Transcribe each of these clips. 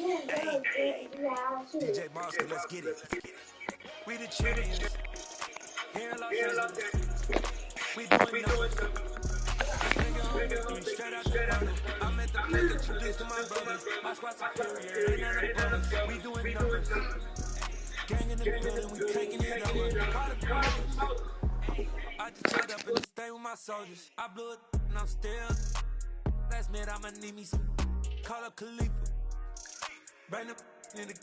DJ Monster, let's get it. We the champions. Here in Los Angeles. We doing numbers. Nigga on victory, straight out the bottle. I'm at the plug, introduced to my brother. My squad superior, ain't none above us. We doing numbers. Gang in the building, we taking it over. Call the police. I just tied up in the state with my soldiers. I blew it and I'm still. Last minute I'ma need me some. Call up Khalifa. Bring the in the.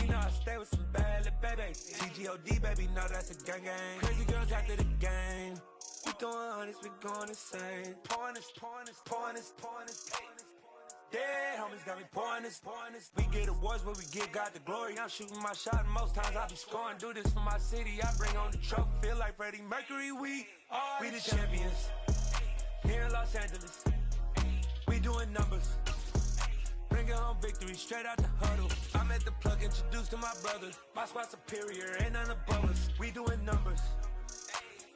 You know I stay with some bad little baby. TGOD baby, know that's a gang gang. Crazy girls after the game. We throwing hundreds, we going insane. Pouring this. Dead homies got me pouring this. We get awards where we give God the glory. I'm shooting my shot and most times I be scoring. Do this for my city, I bring on the trophy. Feel like Freddie Mercury, we the champions. Here in Los Angeles, we doing numbers. Bringing home victory straight out the huddle. I'm at the plug, introduced to my brother. My squad superior, ain't none above us. We doing numbers.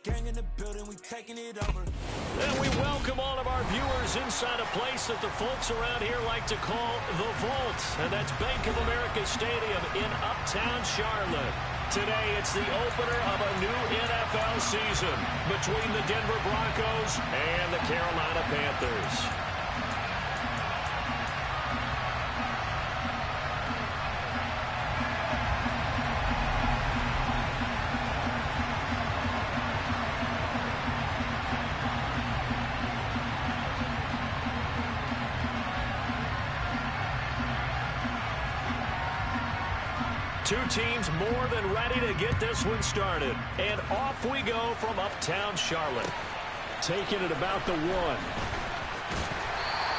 Gang in the building, we taking it over. And we welcome all of our viewers inside a place that the folks around here like to call the Vault. And that's Bank of America Stadium in Uptown Charlotte. Today, it's the opener of a new NFL season between the Denver Broncos and the Carolina Panthers. Two teams more than ready to get this one started. And off we go from Uptown Charlotte. Taking it about the 1.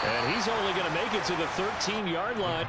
And he's only going to make it to the 13-yard line.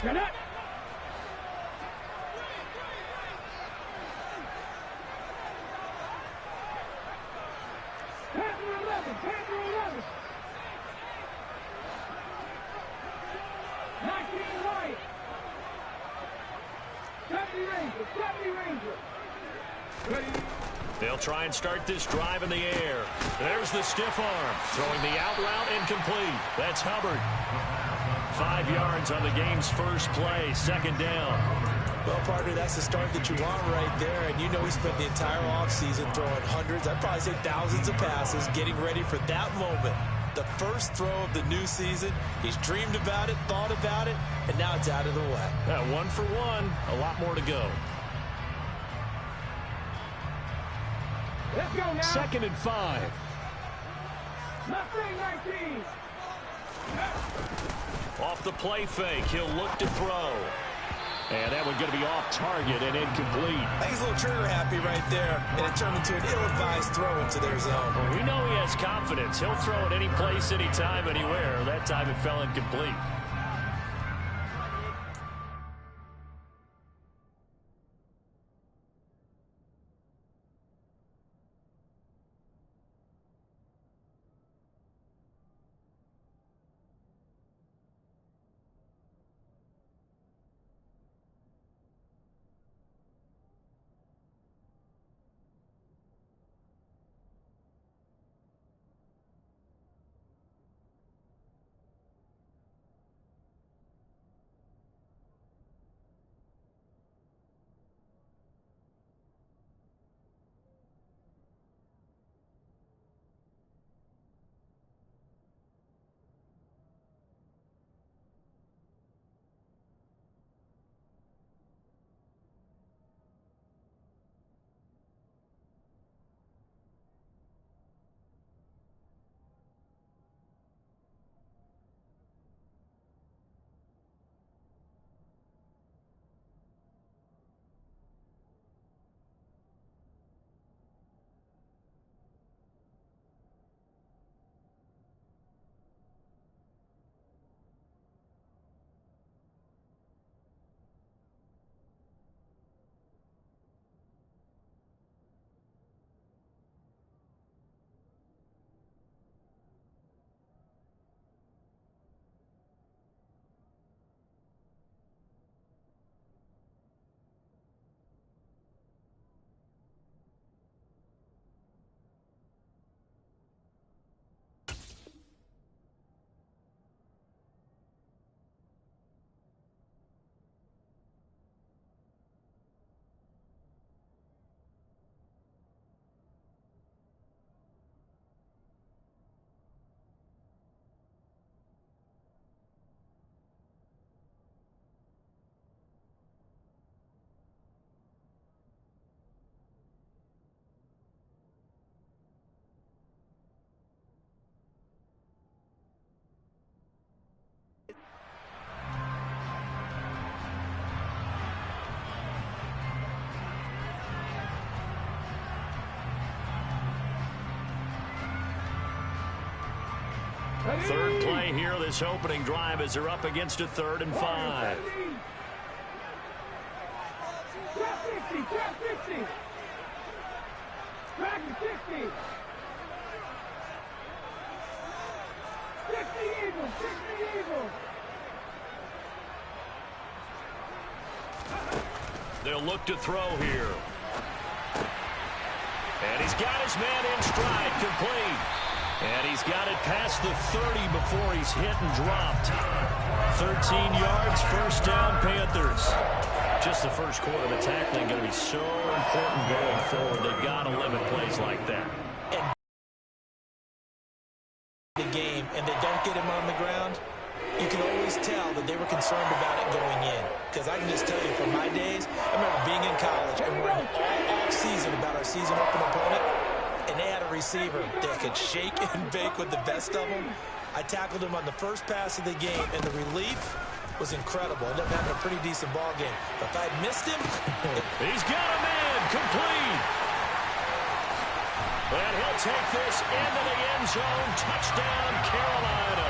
Get it! Panther 11! 19 right! 70 Ranger! Ready? They'll try and start this drive in the air. There's the stiff arm. Throwing the out route incomplete. That's Hubbard. 5 yards on the game's first play, second down. Well, partner, that's the start that you want right there. And you know he spent the entire offseason throwing hundreds, I'd probably say thousands of passes, getting ready for that moment. The first throw of the new season. He's dreamed about it, thought about it, and now it's out of the way. 1 for 1, a lot more to go. Let's go now. 2nd and 5. Mustang 19. Off the play fake, he'll look to throw. And that one's going to be off target and incomplete. I think he's a little trigger happy right there, and it turned into an ill-advised throw into their zone. Well, we know he has confidence. He'll throw it any place, anytime, anywhere. That time it fell incomplete. Third play here, this opening drive, as they're up against a 3rd and 5. Trap 50, trap 50. Trap 50. 60 Eagles, 60 Eagles. They'll look to throw here. And he's got his man in stride, complete. And he's got it past the 30 before he's hit and dropped. 13 yards, first down, Panthers. Just the first quarter, the tackling going to be so important going forward. They've got to limit plays like that. And the game, and they don't get him on the ground, you can always tell that they were concerned about it going in. Because I can just tell you, from my days, I remember being in college and worrying all off-season about our season open opponent. And they had a receiver that could shake and bake with the best of them. I tackled him on the first pass of the game, and the relief was incredible. Ended up having a pretty decent ball game. But if I had missed him... He's got a man, complete. And he'll take this into the end zone. Touchdown, Carolina.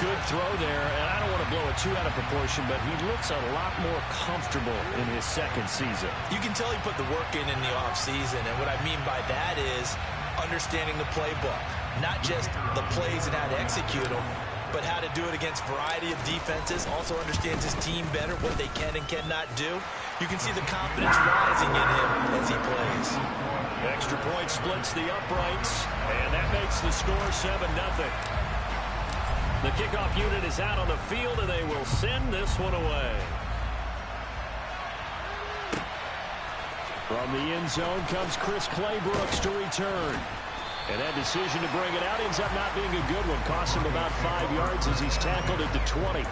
Good throw there, and I don't want to blow it too out of proportion, but he looks a lot more comfortable in his second season. You can tell he put the work in the offseason, and what I mean by that is understanding the playbook. Not just the plays and how to execute them, but how to do it against a variety of defenses. Also understands his team better, what they can and cannot do. You can see the confidence rising in him as he plays. Extra point splits the uprights, and that makes the score 7-0. The kickoff unit is out on the field, and they will send this one away. From the end zone comes Chris Claybrooks to return. And that decision to bring it out ends up not being a good one. Costs him about 5 yards as he's tackled at the 20.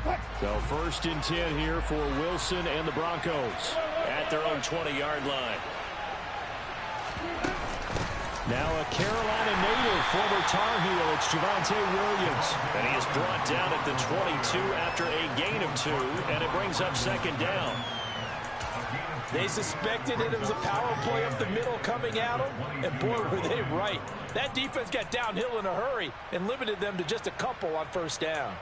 So 1st and 10 here for Wilson and the Broncos at their own 20-yard line. Now a Carolina native, former Tar Heel, it's Javonte Williams. And he is brought down at the 22 after a gain of 2, and it brings up 2nd down. They suspected that it was a power play up the middle coming at them, and boy, were they right. That defense got downhill in a hurry and limited them to just a couple on 1st down.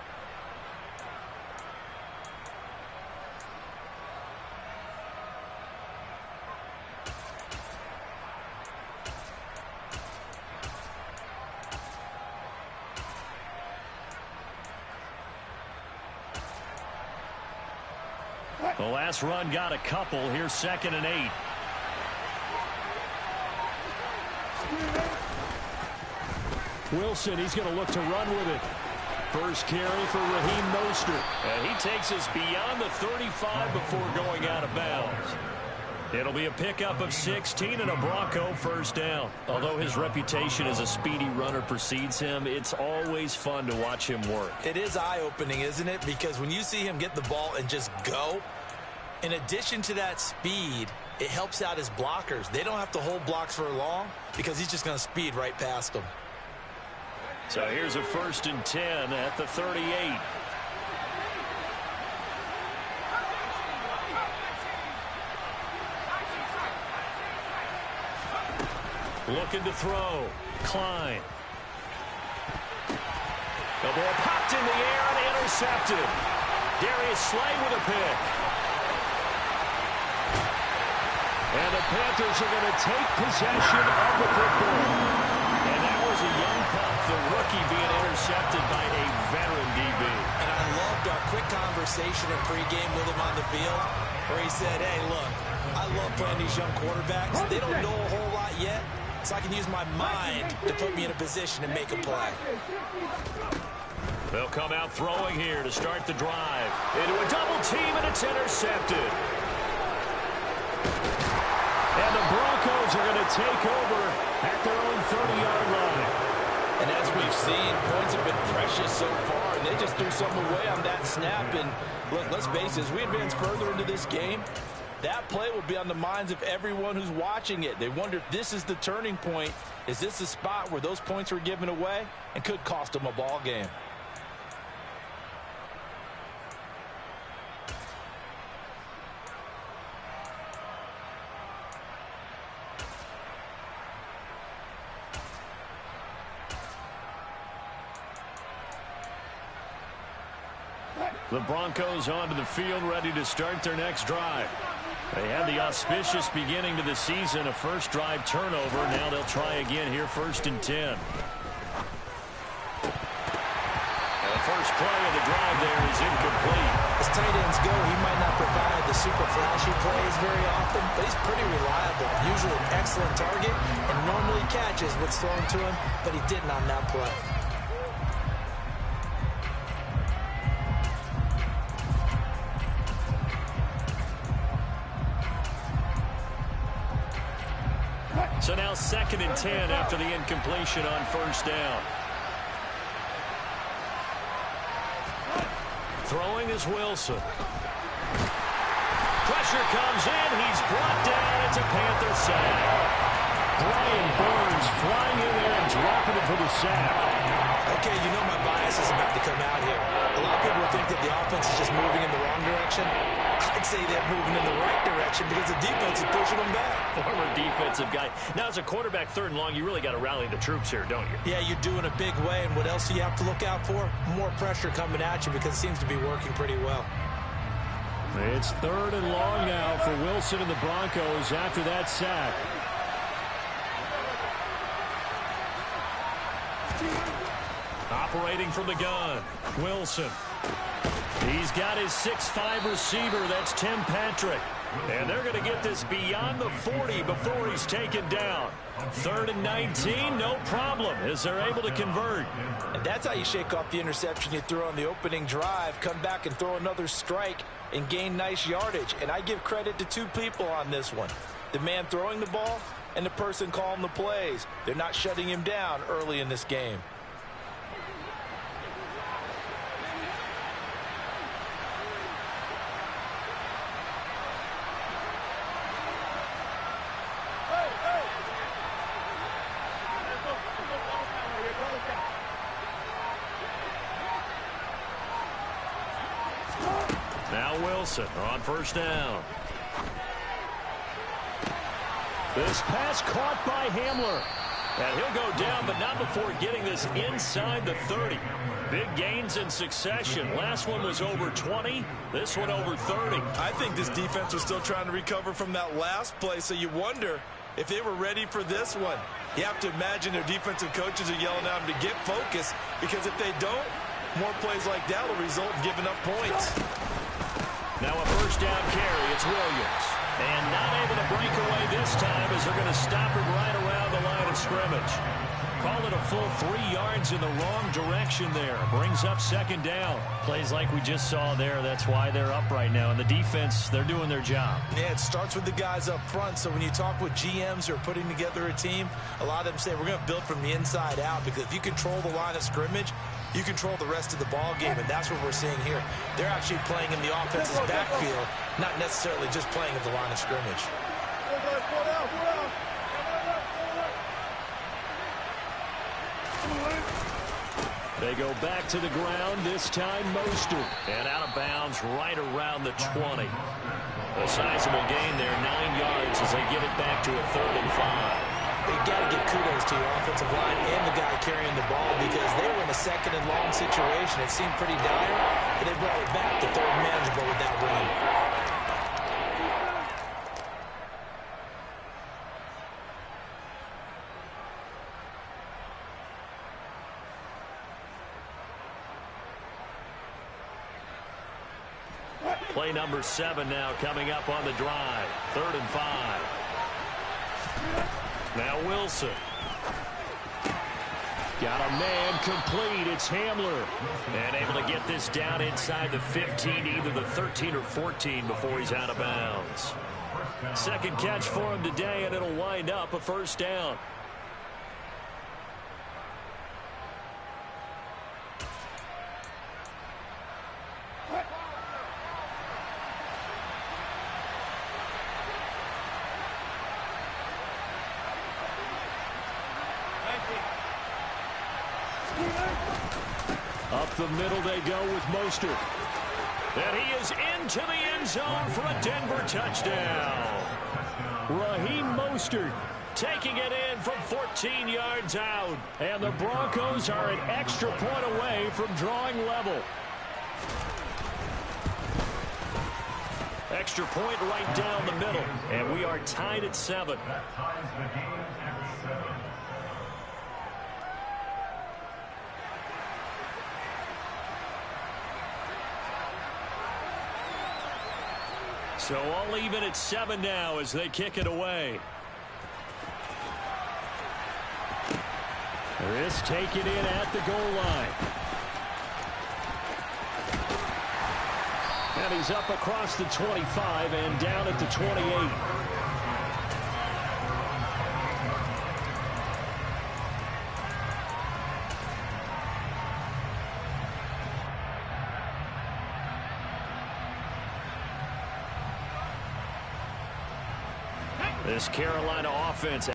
The last run got a couple. Here's 2nd and 8. Wilson, he's going to look to run with it. First carry for Raheem Mostert. And he takes us beyond the 35 before going out of bounds. It'll be a pickup of 16 and a Bronco 1st down. Although his reputation as a speedy runner precedes him, it's always fun to watch him work. It is eye-opening, isn't it? Because when you see him get the ball and just go, in addition to that speed, it helps out his blockers. They don't have to hold blocks for long because he's just going to speed right past them. So here's a 1st and 10 at the 38. Looking to throw. Klein. The ball popped in the air and intercepted. Darius Slay with a pick. And the Panthers are going to take possession of the football. And that was a young pup, the rookie being intercepted by a veteran DB. And I loved our quick conversation in pregame with him on the field where he said, hey, look, I love playing these young quarterbacks. They don't know a whole lot yet, so I can use my mind to put me in a position to make a play. They'll come out throwing here to start the drive. Into a double team, and it's intercepted. And the Broncos are going to take over at their own 30-yard line. And as we've seen, points have been precious so far, and they just threw some away on that snap. And look, let's face it, as we advance further into this game, that play will be on the minds of everyone who's watching it. They wonder if this is the turning point. Is this the spot where those points were given away and could cost them a ball game? The Broncos onto the field, ready to start their next drive. They had the auspicious beginning to the season, a first drive turnover. Now they'll try again here, 1st and 10. And the first play of the drive there is incomplete. As tight ends go, he might not provide the super flashy plays very often, but he's pretty reliable. Usually an excellent target and normally catches what's thrown to him, but he didn't on that play. So now 2nd and 10 after the incompletion on 1st down. Throwing is Wilson. Pressure comes in. He's brought down. It's a Panther sack. Brian Burns flying in there and dropping it for the sack. Okay, you know my bias is about to come out here. A lot of people think that the offense is just moving in the wrong direction. I'd say they're moving in the right direction because the defense is pushing them back. Former defensive guy. Now, as a quarterback, 3rd and long, you really got to rally the troops here, don't you? Yeah, you do in a big way. And what else do you have to look out for? More pressure coming at you because it seems to be working pretty well. It's 3rd and long now for Wilson and the Broncos after that sack. Operating from the gun, Wilson. He's got his 6'5" receiver, that's Tim Patrick. And they're going to get this beyond the 40 before he's taken down. 3rd and 19, no problem, as they're able to convert. And that's how you shake off the interception you threw on the opening drive, come back and throw another strike and gain nice yardage. And I give credit to 2 people on this one. The man throwing the ball and the person calling the plays. They're not shutting him down early in this game. Now Wilson on first down. This pass caught by Hamler. And he'll go down, but not before getting this inside the 30. Big gains in succession. Last one was over 20. This one over 30. I think this defense was still trying to recover from that last play, so you wonder if they were ready for this one. You have to imagine their defensive coaches are yelling at them to get focused, because if they don't, more plays like that will result in giving up points. Now a first down carry. It's Williams. And not able to break away this time as they're going to stop him right around the line of scrimmage. Call it a full 3 yards in the wrong direction there. Brings up second down. Plays like we just saw there. That's why they're up right now. And the defense, they're doing their job. Yeah, it starts with the guys up front. So when you talk with GMs who are putting together a team, a lot of them say we're going to build from the inside out, because if you control the line of scrimmage, you control the rest of the ball game, and that's what we're seeing here. They're actually playing in the offense's backfield, not necessarily just playing at the line of scrimmage. They go back to the ground, this time Mostert. And out of bounds right around the 20. A sizable gain there, 9 yards as they get it back to a 3rd and 5. You got to give kudos to your offensive line and the guy carrying the ball, because they were in a 2nd and long situation. It seemed pretty dire, but they brought it back to 3rd manageable with that run. Play number 7 now coming up on the drive. 3rd and 5. Now Wilson. Got a man complete. It's Hamler. And able to get this down inside the 15, either the 13 or 14 before he's out of bounds. Second catch for him today, and it'll wind up a first down. Up the middle they go with Mostert. And he is into the end zone for a Denver touchdown. Raheem Mostert taking it in from 14 yards out. And the Broncos are an extra point away from drawing level. Extra point right down the middle. And we are tied at 7. So all even at 7 now as they kick it away. This taken in at the goal line. And he's up across the 25 and down at the 28. This Carolina offense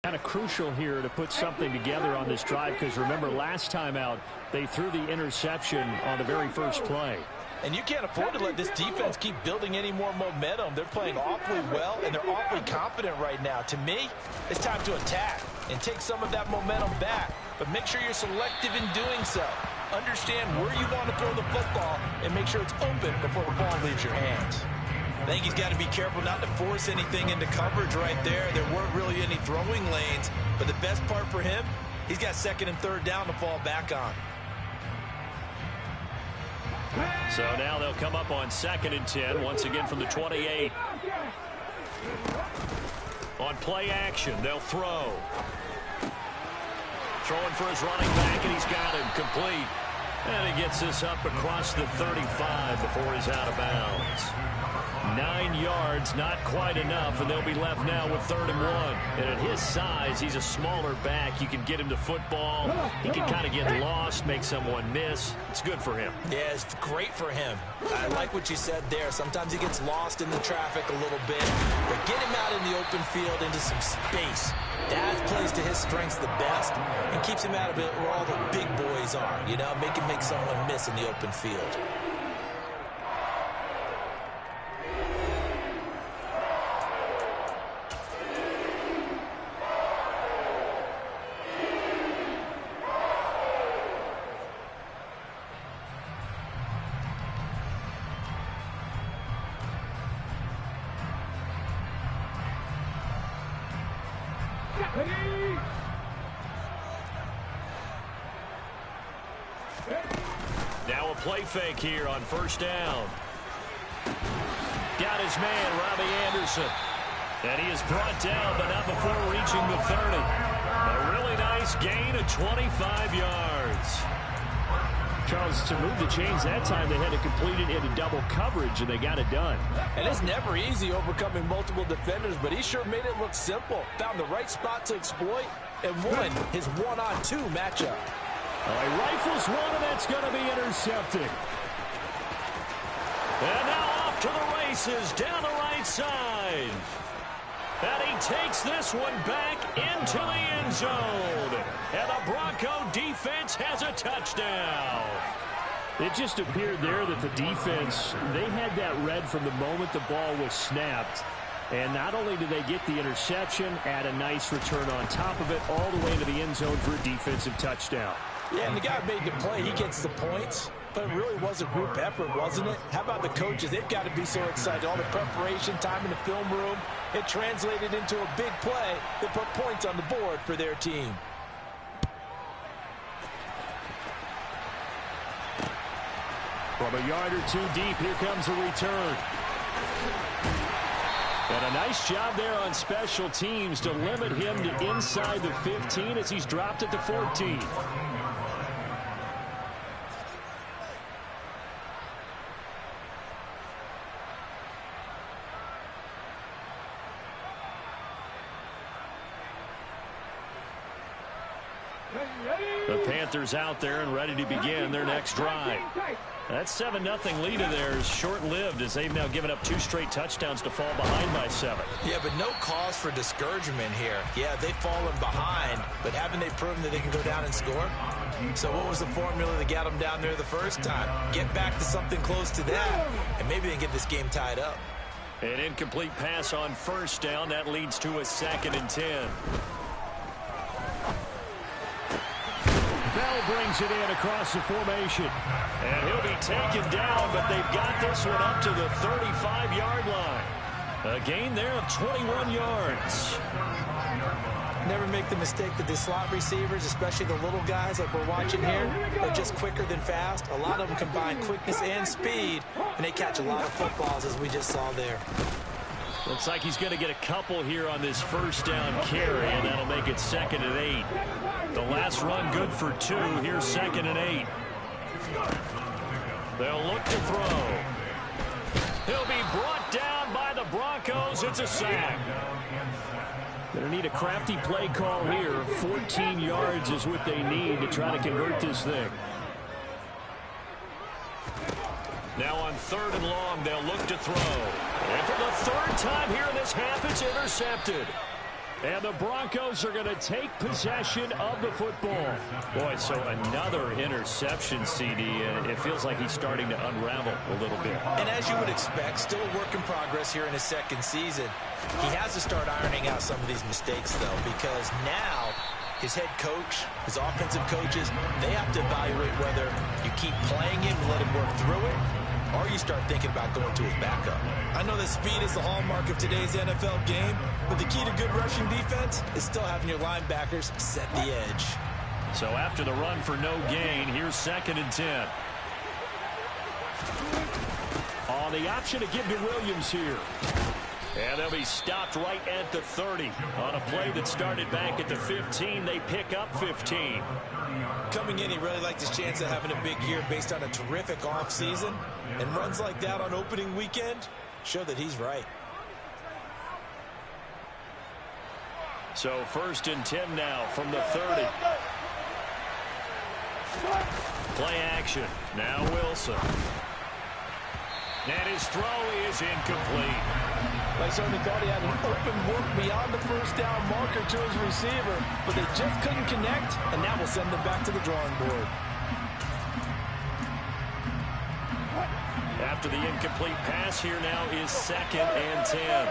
kind of crucial here to put something together on this drive, because remember last time out they threw the interception on the very first play. And you can't afford to let this defense keep building any more momentum. They're playing awfully well, and they're awfully confident right now. To me, it's time to attack and take some of that momentum back, but make sure you're selective in doing so. Understand where you want to throw the football and make sure it's open before the ball leaves your hands. I think he's got to be careful not to force anything into coverage right there. There weren't really any throwing lanes, but the best part for him, he's got 2nd and 3rd down to fall back on. So now they'll come up on 2nd and 10, once again from the 28. On play action, they'll throw. Throwing for his running back, and he's got him complete. And he gets this up across the 35 before he's out of bounds. 9 yards, not quite enough, and they'll be left now with 3rd and 1. And at his size, he's a smaller back. You can get him to football. He can kind of get lost, make someone miss. It's good for him. Yeah, it's great for him. I like what you said there. Sometimes he gets lost in the traffic a little bit, but get him out in the open field into some space. That plays to his strengths the best and keeps him out of it where all the big boys are, you know, make someone miss in the open field. Now a play fake here on first down. Got his man, Robbie Anderson. And he is brought down, but not before reaching the 30. A really nice gain of 25 yards. Charles, to move the chains that time, they had to complete it into double coverage, and they got it done. And it's never easy overcoming multiple defenders, but he sure made it look simple. Found the right spot to exploit and won his one-on-two matchup. He rifles one, and that's going to be intercepted. And now off to the races down the right side. And he takes this one back into the end zone. And the Bronco defense has a touchdown. It just appeared there that the defense, they had that read from the moment the ball was snapped. And not only did they get the interception, add a nice return on top of it, all the way into the end zone for a defensive touchdown. Yeah, and the guy made the play. He gets the points. But it really was a group effort, wasn't it? How about the coaches? They've got to be so excited. All the preparation, time in the film room, it translated into a big play that put points on the board for their team. From a yard or two deep, here comes a return. And a nice job there on special teams to limit him to inside the 15 as he's dropped at the 14. The Panthers out there and ready to begin their next drive. That 7-0 lead of theirs short-lived as they've now given up 2 straight touchdowns to fall behind by 7. Yeah, but no cause for discouragement here. Yeah, they've fallen behind, but haven't they proven that they can go down and score? So what was the formula that got them down there the first time? Get back to something close to that, and maybe they can get this game tied up. An incomplete pass on first down. That leads to a 2nd and 10. Bell brings it in across the formation. And he'll be taken down, but they've got this one up to the 35-yard line. A gain there of 21 yards. Never make the mistake that the slot receivers, especially the little guys like we're watching here, are just quicker than fast. A lot of them combine quickness and speed, and they catch a lot of footballs, as we just saw there. Looks like he's going to get a couple here on this first down carry, and that'll make it 2nd and 8. The last run good for 2. Here's 2nd and 8. They'll look to throw. He'll be brought down by the Broncos. It's a sack. Going to need a crafty play call here. 14 yards is what they need to try to convert this thing. Now on 3rd and long, they'll look to throw. And for the 3rd time here in this half, it's intercepted. And the Broncos are going to take possession of the football. Boy, so another interception, CD, and it feels like he's starting to unravel a little bit. And as you would expect, still a work in progress here in his 2nd season. He has to start ironing out some of these mistakes, though, because now his head coach, his offensive coaches, they have to evaluate whether you keep playing him and let him work through it, or you start thinking about going to his backup. I know that speed is the hallmark of today's NFL game, but the key to good rushing defense is still having your linebackers set the edge. So after the run for no gain, here's 2nd and 10. On the option to give to Williams here. And they'll be stopped right at the 30. On a play that started back at the 15, they pick up 15. Coming in, he really liked his chance of having a big year based on a terrific offseason. And runs like that on opening weekend show that he's right. So 1st and 10 now from the 30. Play action. Now Wilson. And his throw is incomplete. I certainly thought he had an open look beyond the first down marker to his receiver, but they just couldn't connect, and that will send them back to the drawing board. After the incomplete pass, here now is 2nd and 10.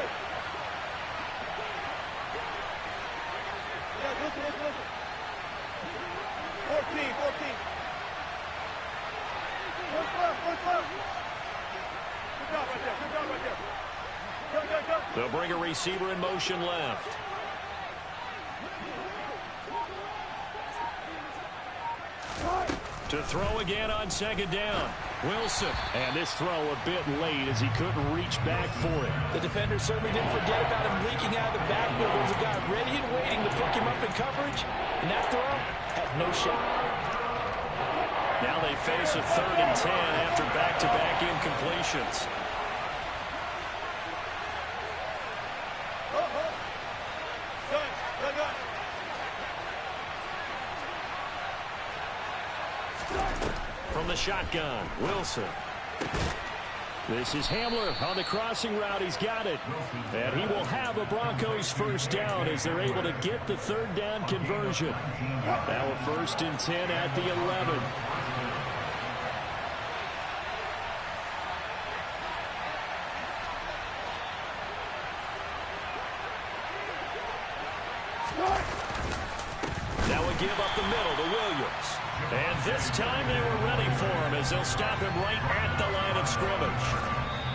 They'll bring a receiver in motion left. To throw again on 2nd down. Wilson. And this throw a bit late as he couldn't reach back for it. The defender certainly didn't forget about him leaking out of the backfield. There was a guy ready and waiting to pick him up in coverage, and that throw had no shot. Now they face a 3rd and 10 after back-to-back incompletions. From the shotgun, Wilson. This is Hamler on the crossing route. He's got it. And he will have a Broncos first down as they're able to get the 3rd down conversion. Now a 1st and 10 at the 11. Now a give up the middle to Williams. And this time they were ready for him as they'll stop him right at the line of scrimmage.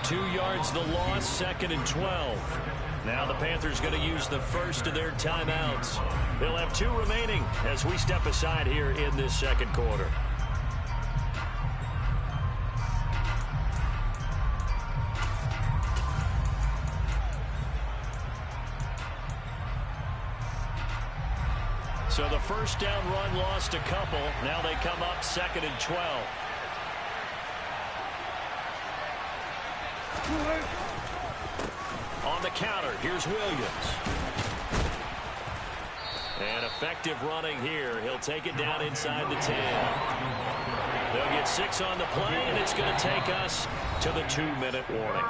2 yards the loss, 2nd and 12. Now the Panthers going to use the first of their timeouts. They'll have 2 remaining as we step aside here in this 2nd quarter. So the first down run lost a couple. Now they come up 2nd and 12. On the counter, here's Williams. And effective running here. He'll take it down inside the 10. They'll get 6 on the play, and it's going to take us to the 2-minute warning.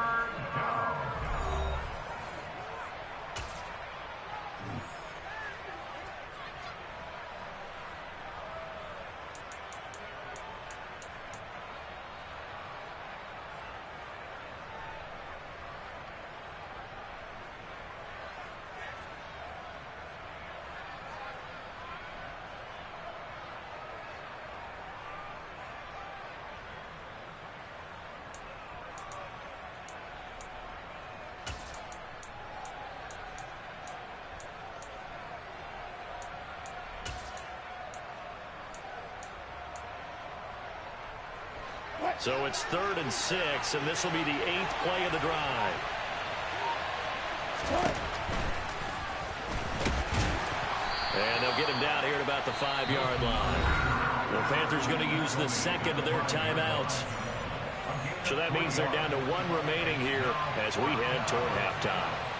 So it's 3rd and 6, and this will be the 8th play of the drive. And they'll get him down here at about the 5-yard line. The Panthers going to use the 2nd of their timeouts. So that means they're down to 1 remaining here as we head toward halftime.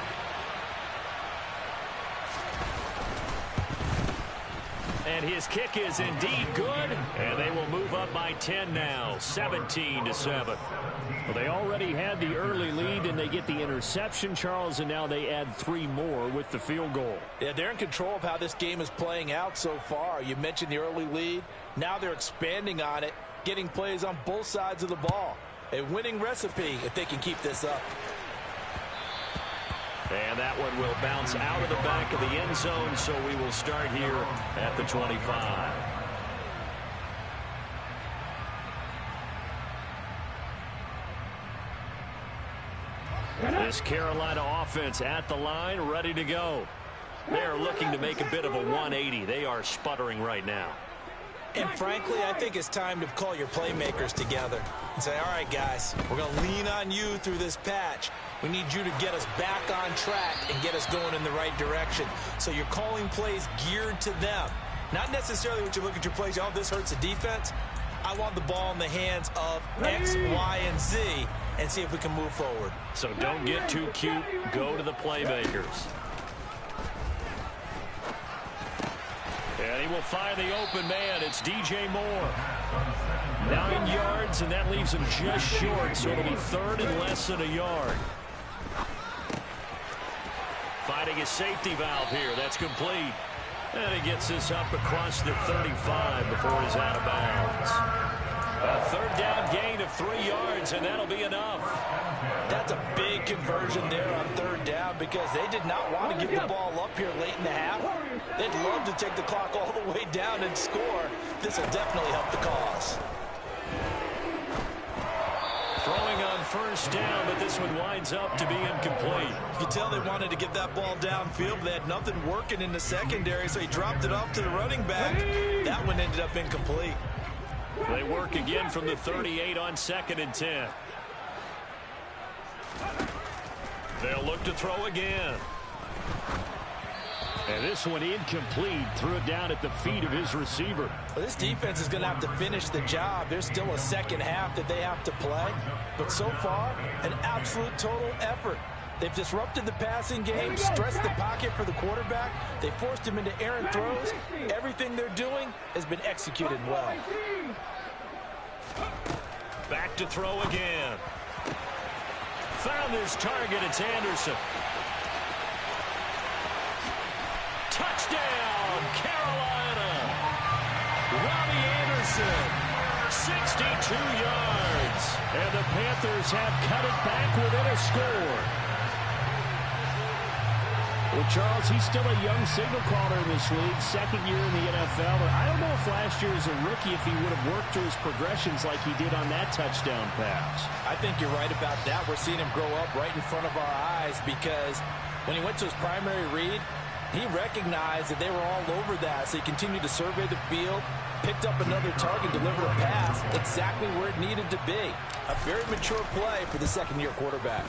And his kick is indeed good, and they will move up by 10 now, 17-7. Well, they already had the early lead, and they get the interception, Charles, and now they add 3 more with the field goal. Yeah, they're in control of how this game is playing out so far. You mentioned the early lead. Now they're expanding on it, getting plays on both sides of the ball. A winning recipe if they can keep this up. And that one will bounce out of the back of the end zone, so we will start here at the 25. This Carolina offense at the line, ready to go. They're looking to make a bit of a 180. They are sputtering right now. And frankly, I think it's time to call your playmakers together and say, all right, guys, we're going to lean on you through this patch. We need you to get us back on track and get us going in the right direction. So you're calling plays geared to them. Not necessarily what you look at your plays, oh, this hurts the defense. I want the ball in the hands of X, Y, and Z and see if we can move forward. So don't get too cute. Go to the playmakers. And he will find the open man. It's DJ Moore. 9 yards, yards, and that leaves him just short, so it'll be third and less than a yard. Finding a safety valve here. That's complete. And he gets this up across the 35 before he's out of bounds. A third down gain of 3 yards, and that'll be enough. That's a big conversion there on third down because they did not want to give the ball up here late in the half. They'd love to take the clock all the way down and score. This will definitely help the cause. Throwing on first down, but this one winds up to be incomplete. You can tell they wanted to get that ball downfield. They had nothing working in the secondary, so he dropped it off to the running back. That one ended up incomplete. They work again from the 38 on 2nd and 10. They'll look to throw again. And this one incomplete. Threw it down at the feet of his receiver. Well, this defense is going to have to finish the job. There's still a second half that they have to play. But so far, an absolute total effort. They've disrupted the passing game, stressed the pocket for the quarterback. They forced him into errant throws. Everything they're doing has been executed well. Back to throw again. Found his target. It's Anderson. Touchdown, Carolina. Robbie Anderson, 62 yards. And the Panthers have cut it back within a score. Well, Charles, he's still a young signal caller in this league, second year in the NFL. But I don't know if last year as a rookie if he would have worked through his progressions like he did on that touchdown pass. I think you're right about that. We're seeing him grow up right in front of our eyes because when he went to his primary read, he recognized that they were all over that, so he continued to survey the field, picked up another target, delivered a pass exactly where it needed to be. A very mature play for the second-year quarterback.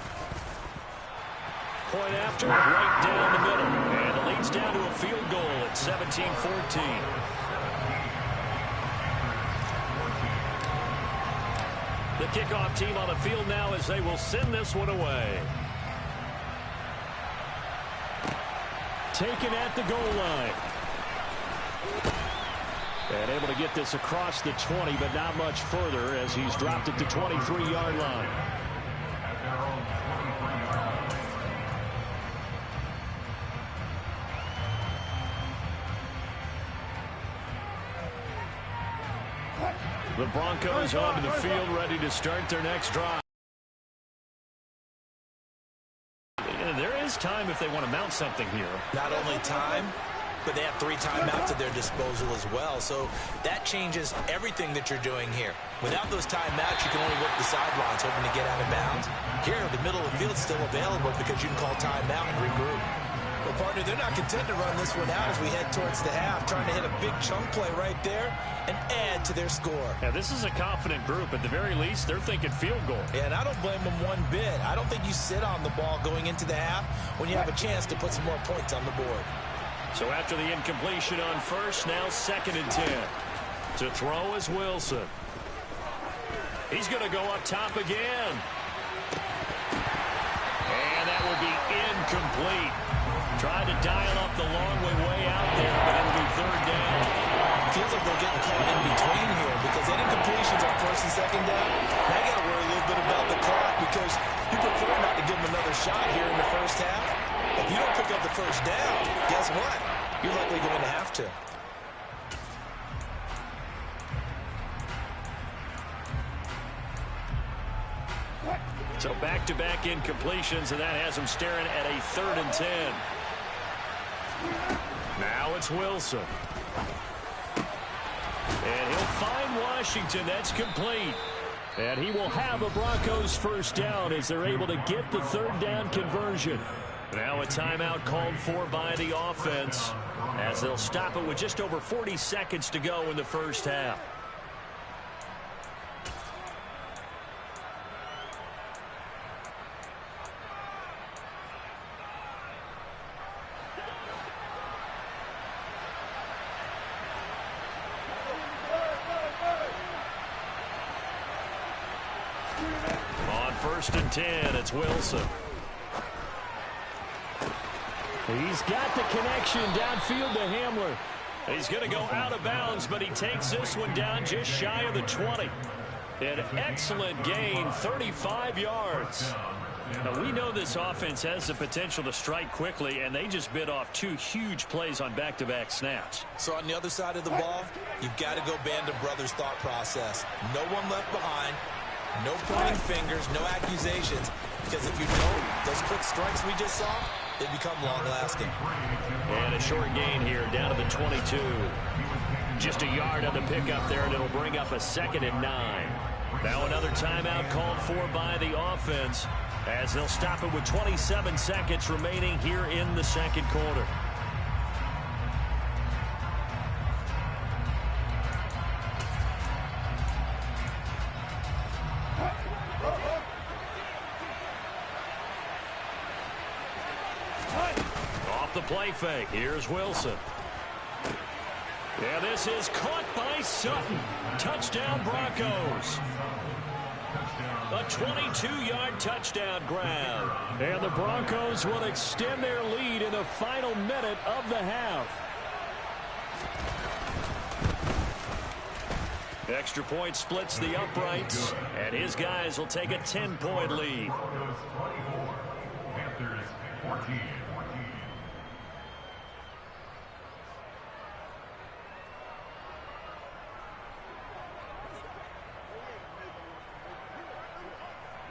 Point after, right down the middle. And it leads down to a field goal at 17-14. The kickoff team on the field now as they will send this one away. Taken at the goal line. And able to get this across the 20, but not much further as he's dropped at the 23-yard line. The Broncos onto the field, ready to start their next drive. There is time if they want to mount something here. Not only time, but they have 3 timeouts at their disposal as well. So that changes everything that you're doing here. Without those timeouts, you can only work the sidelines, hoping to get out of bounds. Here, the middle of the field is still available because you can call timeout and regroup. Well, partner, they're not content to run this one out as we head towards the half, trying to hit a big chunk play right there and add to their score. Yeah, this is a confident group. At the very least, they're thinking field goal. Yeah, and I don't blame them one bit. I don't think you sit on the ball going into the half when you have a chance to put some more points on the board. So after the incompletion on first, now 2nd and 10. To throw is Wilson. He's going to go up top again. And that would be incomplete. Tried to dial up the long way out there, but it'll be third down. Feels like they're getting caught in between here because that incompletion's on first and second down. Now you got to worry a little bit about the clock because you prefer not to give them another shot here in the first half. If you don't pick up the first down, guess what? You're likely going to have to. So back-to-back incompletions, and that has him staring at a 3rd and 10. Now it's Wilson. And he'll find Washington. That's complete. And he will have a Broncos first down as they're able to get the 3rd down conversion. Now a timeout called for by the offense as they'll stop it with just over 40 seconds to go in the first half. On 1st and 10, it's Wilson. He's got the connection downfield to Hamler. He's going to go out of bounds, but he takes this one down just shy of the 20. An excellent gain, 35 yards. Now, we know this offense has the potential to strike quickly, and they just bit off 2 huge plays on back-to-back snaps. So on the other side of the ball, you've got to go band of brothers thought process. No one left behind, no pointing fingers, no accusations, because if you don't, those quick strikes we just saw, they become long-lasting. And a short gain here, down to the 22. Just a yard on the pickup there, and it'll bring up a 2nd and 9. Now another timeout called for by the offense, as they'll stop it with 27 seconds remaining here in the second quarter. Off the play fake, here's Wilson. Yeah, this is caught by Sutton. Touchdown, Broncos. A 22-yard touchdown grab. And the Broncos will extend their lead in the final minute of the half. Extra point splits the uprights, and his guys will take a 10-point lead. Panthers 14.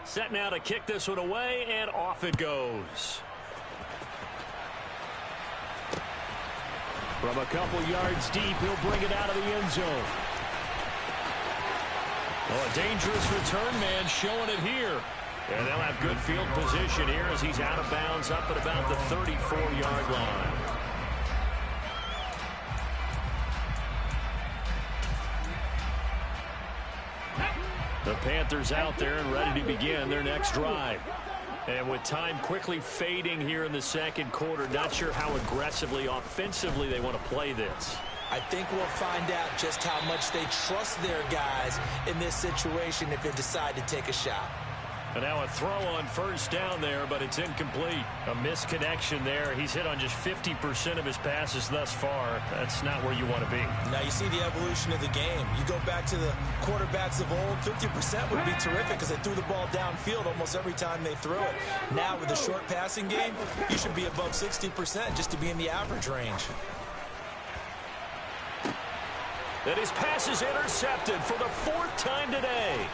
Set now to kick this one away, and off it goes. From a couple yards deep, he'll bring it out of the end zone. Oh, a dangerous return man showing it here. And they'll have good field position here as he's out of bounds up at about the 34-yard line. The Panthers out there and ready to begin their next drive. And with time quickly fading here in the second quarter, not sure how aggressively, offensively they want to play this. I think we'll find out just how much they trust their guys in this situation if they decide to take a shot. And now a throw on first down there, but it's incomplete. A misconnection there. He's hit on just 50% of his passes thus far. That's not where you want to be. Now you see the evolution of the game. You go back to the quarterbacks of old, 50% would be terrific because they threw the ball downfield almost every time they threw it. Now with the short passing game, you should be above 60% just to be in the average range. And his pass is intercepted for the 4th time today.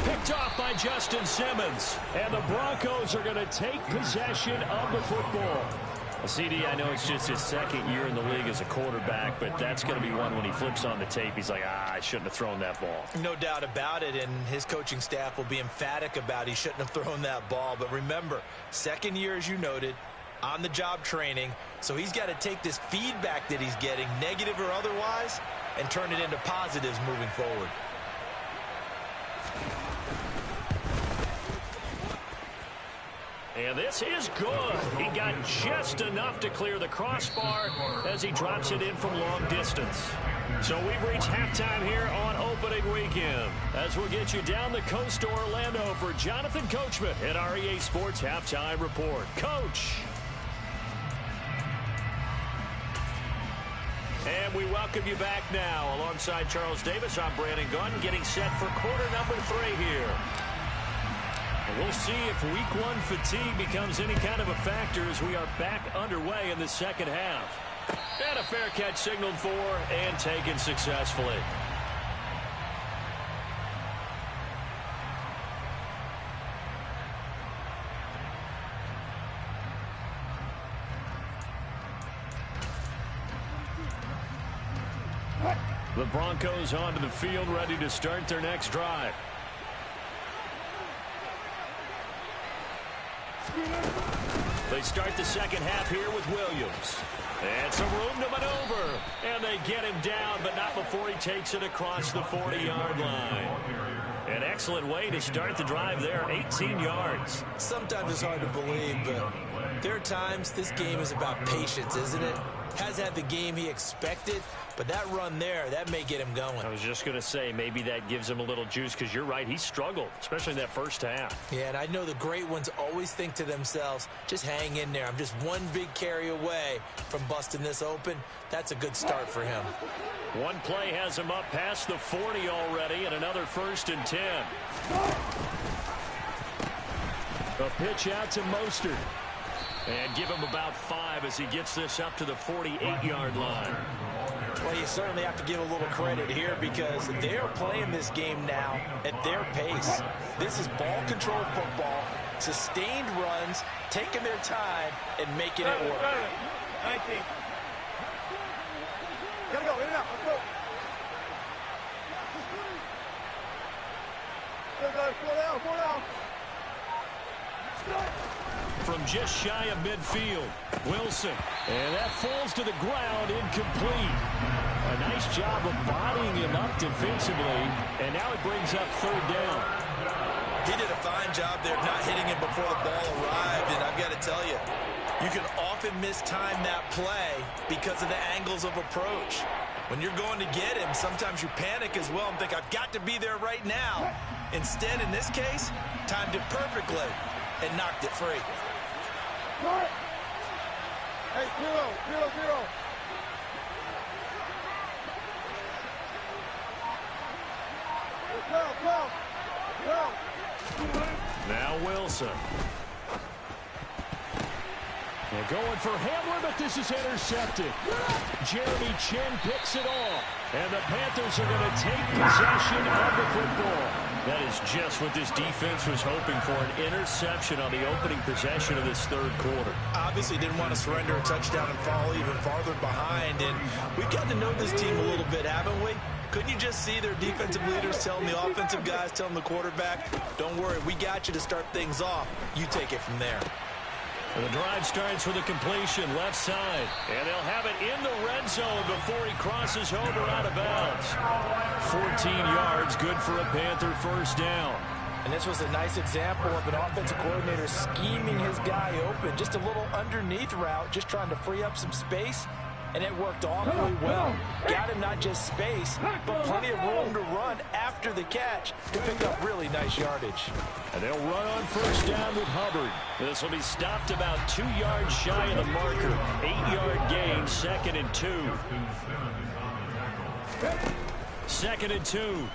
Picked off by Justin Simmons. And the Broncos are going to take possession of the football. CD, I know it's just his 2nd year in the league as a quarterback, but that's going to be one when he flips on the tape. He's like, I shouldn't have thrown that ball. No doubt about it, and his coaching staff will be emphatic about he shouldn't have thrown that ball. But remember, 2nd year, as you noted, on-the-job training. So he's got to take this feedback that he's getting, negative or otherwise, and turn it into positives moving forward. And this is good. He got just enough to clear the crossbar as he drops it in from long distance. So we've reached halftime here on opening weekend, as we'll get you down the coast to Orlando for Jonathan Coachman at our EA Sports Halftime Report. Coach. And we welcome you back now. Alongside Charles Davis, I'm Brandon Gunn, getting set for quarter number 3 here. And we'll see if week 1 fatigue becomes any kind of a factor as we are back underway in the second half. And a fair catch signaled for and taken successfully. The Broncos onto the field, ready to start their next drive. They start the second half here with Williams. And some room to maneuver. And they get him down, but not before he takes it across the 40-yard line. An excellent way to start the drive there, 18 yards. Sometimes it's hard to believe, but there are times this game is about patience, isn't it? Has had the game he expected, But that run there, that may get him going. I was just going to say, maybe that gives him a little juice, because you're right, he struggled, especially in that first half. Yeah, and I know the great ones always think to themselves, just hang in there. I'm just one big carry away from busting this open. That's a good start for him. One play has him up past the 40 already, and another 1st and 10. A pitch out to Mostert. And give him about 5 as he gets this up to the 48-yard line. Well, you certainly have to give a little credit here because they're playing this game now at their pace. This is ball control football, sustained runs, taking their time, and making it work. 19. Gotta go, in and out, let's go. Slow down. From just shy of midfield, Wilson. And that falls to the ground, incomplete. A nice job of bodying him up defensively, and now it brings up 3rd down. He did a fine job there not hitting him before the ball arrived, and I've got to tell you, you can often mistime that play because of the angles of approach. When you're going to get him, sometimes you panic as well and think, I've got to be there right now. Instead, in this case, timed it perfectly and knocked it free. Hey, 0-0-0. Go. Now Wilson. They're going for Hamler, but this is intercepted. Jeremy Chin picks it off. And the Panthers are going to take possession of the football. That is just what this defense was hoping for, an interception on the opening possession of this 3rd quarter. Obviously didn't want to surrender a touchdown and fall even farther behind. And we've gotten to know this team a little bit, haven't we? Couldn't you just see their defensive leaders telling the offensive guys, telling the quarterback, don't worry, we got you to start things off. You take it from there. And the drive starts with a completion left side. And they'll have it in the red zone before he crosses over out of bounds. 14 yards, good for a Panther 1st down. And this was a nice example of an offensive coordinator scheming his guy open. Just a little underneath route, just trying to free up some space. And it worked awfully well. Got him not just space, but plenty of room to run after the catch to pick up really nice yardage. And they'll run on 1st down with Hubbard. This will be stopped about 2 yards shy of the marker. 8-yard gain, 2nd and 2. 2nd and 2.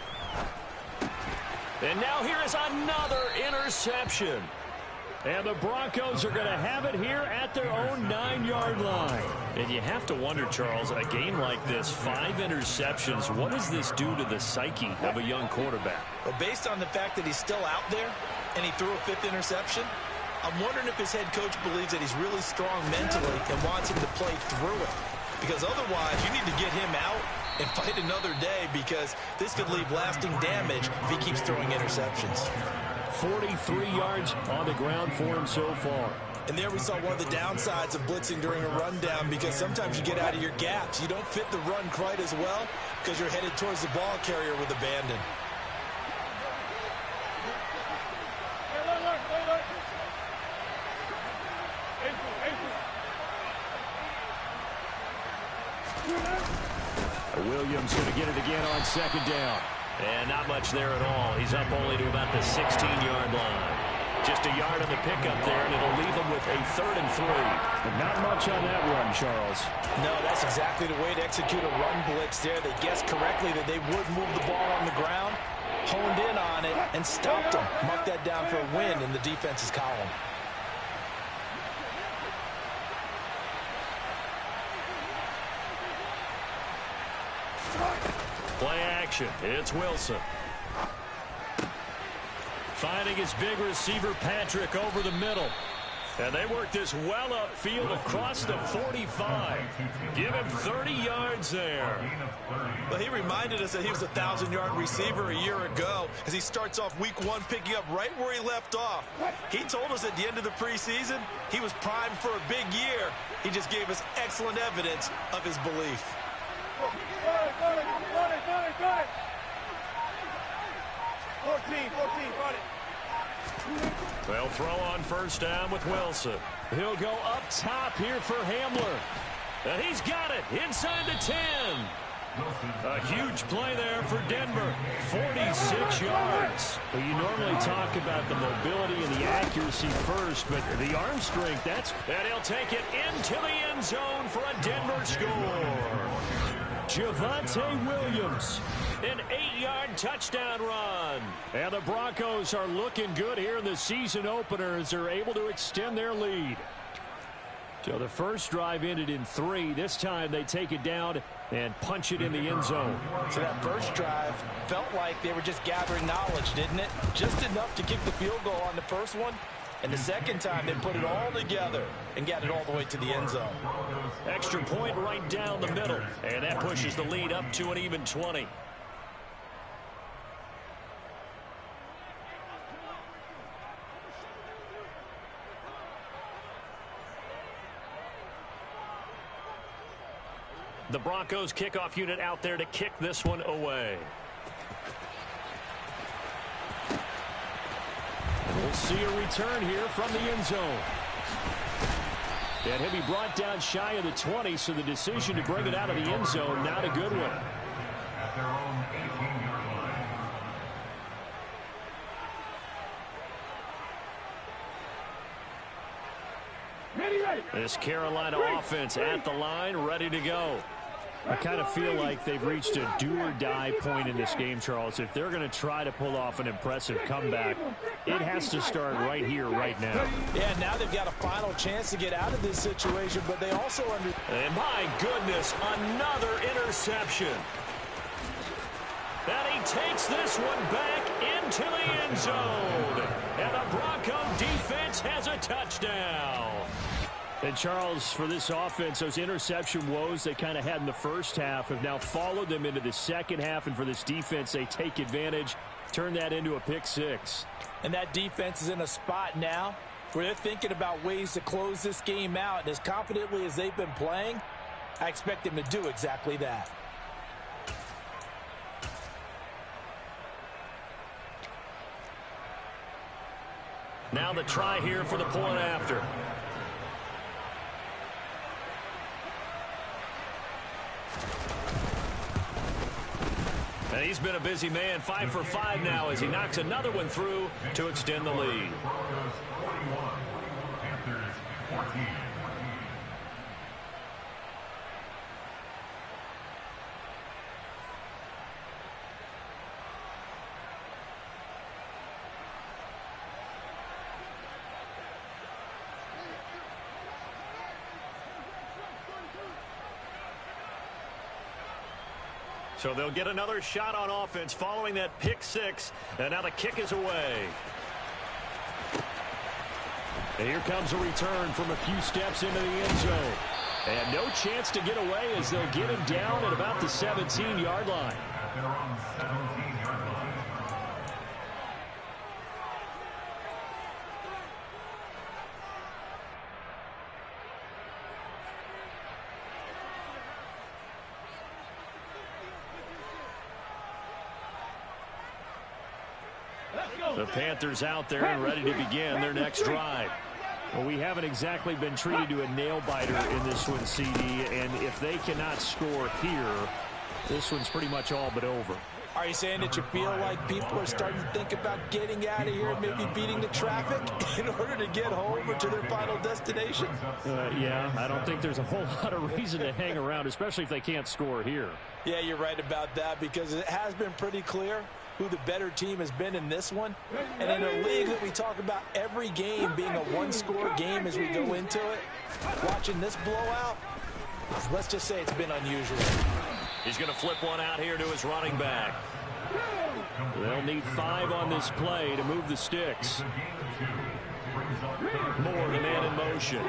And now here is another interception. And the Broncos are going to have it here at their own 9-yard line. And you have to wonder, Charles, a game like this, 5 interceptions, what does this do to the psyche of a young quarterback? Well, based on the fact that he's still out there and he threw a 5th interception, I'm wondering if his head coach believes that he's really strong mentally and wants him to play through it. Because otherwise, you need to get him out and fight another day because this could leave lasting damage if he keeps throwing interceptions. 43 yards on the ground for him so far. And there we saw one of the downsides of blitzing during a rundown because sometimes you get out of your gaps. You don't fit the run quite as well because you're headed towards the ball carrier with abandon. Williams going to get it again on 2nd down. And not much there at all. He's up only to about the 16-yard line. Just a yard on the pickup there, and it'll leave him with a 3rd and 3. But not much on that run, Charles. No, that's exactly the way to execute a run blitz there. They guessed correctly that they would move the ball on the ground, honed in on it, and stopped them. Marked that down for a win in the defense's column. Play action. It's Wilson. Finding his big receiver, Patrick, over the middle. And they work this well upfield across the 45. Give him 30 yards there. Well, he reminded us that he was a 1,000-yard receiver a year ago as he starts off week 1 picking up right where he left off. He told us at the end of the preseason he was primed for a big year. He just gave us excellent evidence of his belief. Got it. 14, got it. They'll throw on 1st down with Wilson. He'll go up top here for Hamler. And he's got it inside the 10. A huge play there for Denver. 46 yards. Well, you normally talk about the mobility and the accuracy first, but the arm strength, that's... And he'll take it into the end zone for a Denver score. Javonte Williams, an 8-yard touchdown run. And the Broncos are looking good here in the season opener as they're able to extend their lead. So the first drive ended in 3. This time they take it down and punch it in the end zone. So that first drive felt like they were just gathering knowledge, didn't it? Just enough to kick the field goal on the first one. And the second time they put it all together and got it all the way to the end zone. Extra point right down the middle. And that pushes the lead up to an even 20. The Broncos kickoff unit out there to kick this one away. We'll see a return here from the end zone. And he'll be brought down shy of the 20, so the decision to bring it out of the end zone, not a good one. At their own 18-yard line. This Carolina offense at the line, ready to go. I kind of feel like they've reached a do-or-die point in this game, Charles. If they're going to try to pull off an impressive comeback, it has to start right here, right now. Yeah, now they've got a final chance to get out of this situation, but they also And my goodness, another interception. And he takes this one back into the end zone. And the Bronco defense has a touchdown. And, Charles, for this offense, those interception woes they kind of had in the first half have now followed them into the second half. And for this defense, they take advantage, turn that into a pick six. And that defense is in a spot now where they're thinking about ways to close this game out. And as confidently as they've been playing, I expect them to do exactly that. Now the try here for the point after. And he's been a busy man, 5 for 5 now as he knocks another one through to extend the lead. Broncos 41, Panthers 14. So they'll get another shot on offense following that pick six. And now the kick is away. And here comes a return from a few steps into the end zone. And no chance to get away as they'll get him down at about the 17-yard line. At their own 17-yard line. The Panthers out there and ready to begin their next drive. Well, we haven't exactly been treated to a nail-biter in this one, CD, and if they cannot score here, this one's pretty much all but over. Are you saying that you feel like people are starting to think about getting out of here and maybe beating the traffic in order to get home or to their final destination? Yeah, I don't think there's a whole lot of reason to hang around, especially if they can't score here. Yeah, you're right about that because it has been pretty clear who the better team has been in this one. And in a league that we talk about every game being a one-score game as we go into it, watching this blowout, let's just say it's been unusual. He's going to flip one out here to his running back. They'll need 5 on this play to move the sticks. Moore, the man in motion.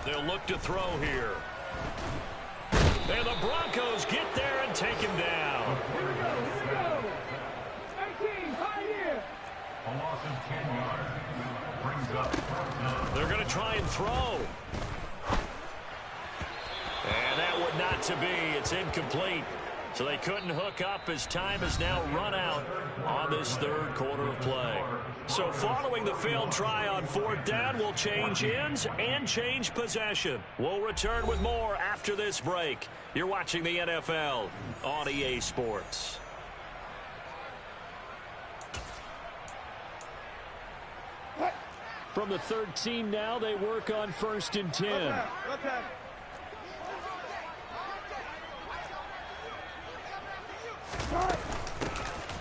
They'll look to throw here. And the Broncos get there and take him down. Here we go. 18, right here. A loss of 10 yards. Brings up first down. They're going to try and throw. And that would not to be. It's incomplete. So they couldn't hook up as time has now run out on this third quarter of play. So following the failed try on fourth down, we'll change ends and change possession. We'll return with more after this break. You're watching the NFL on EA Sports. From the 13 now, they work on 1st and 10.